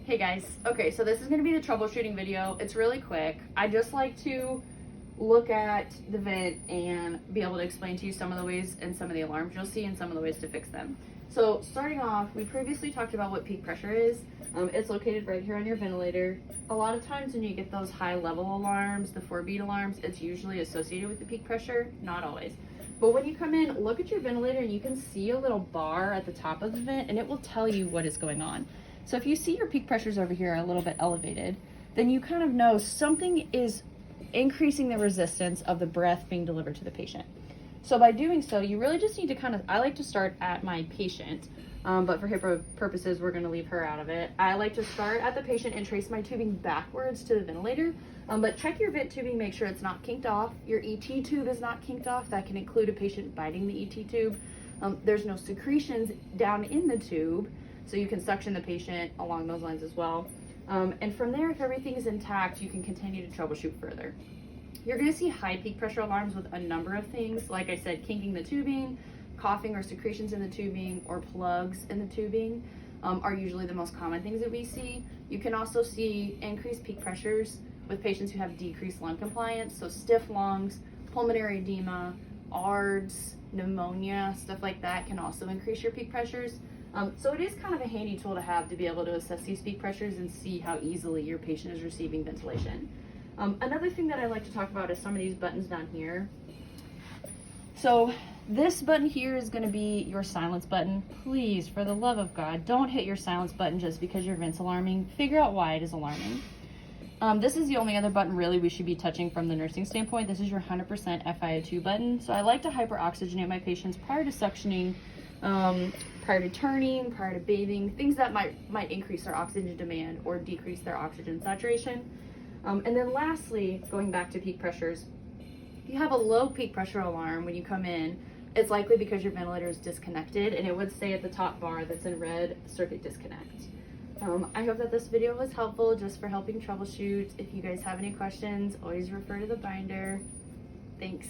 Hey guys, okay, so this is going to be the troubleshooting video. It's really quick. I just like to look at the vent and be able to explain to you some of the ways and some of the alarms you'll see and some of the ways to fix them. So starting off, we previously talked about what peak pressure is. It's located right here on your ventilator. A lot of times when you get those high level alarms, the 4-beat alarms, it's usually associated with the peak pressure, not always. But when you come in, look at your ventilator and you can see a little bar at the top of the vent and it will tell you what is going on. So if you see your peak pressures over here a little bit elevated, then you kind of know something is increasing the resistance of the breath being delivered to the patient. So by doing so, you really just need to I like to start at my patient, but for HIPAA purposes, we're gonna leave her out of it. I like to start at the patient and trace my tubing backwards to the ventilator, but check your vent tubing, make sure it's not kinked off. Your ET tube is not kinked off. That can include a patient biting the ET tube. There's no secretions down in the tube, so you can suction the patient along those lines as well. And from there, if everything is intact, you can continue to troubleshoot further. You're gonna see high peak pressure alarms with a number of things. Like I said, kinking the tubing, coughing or secretions in the tubing, or plugs in the tubing are usually the most common things that we see. You can also see increased peak pressures with patients who have decreased lung compliance, so stiff lungs, pulmonary edema, ARDS, pneumonia, stuff like that can also increase your peak pressures. So it is kind of a handy tool to have to be able to assess these peak pressures and see how easily your patient is receiving ventilation. Another thing that I like to talk about is some of these buttons down here. So this button here is going to be your silence button. Please, for the love of God, don't hit your silence button just because your vent's alarming. Figure out why it is alarming. This is the only other button really we should be touching from the nursing standpoint. This is your 100% FiO2 button. So I like to hyperoxygenate my patients prior to suctioning, prior to turning, prior to bathing, things that might increase their oxygen demand or decrease their oxygen saturation. And then lastly, going back to peak pressures, if you have a low peak pressure alarm when you come in, it's likely because your ventilator is disconnected, and it would say at the top bar that's in red, circuit disconnect. I hope that this video was helpful just for helping troubleshoot. If you guys have any questions, always refer to the binder. Thanks.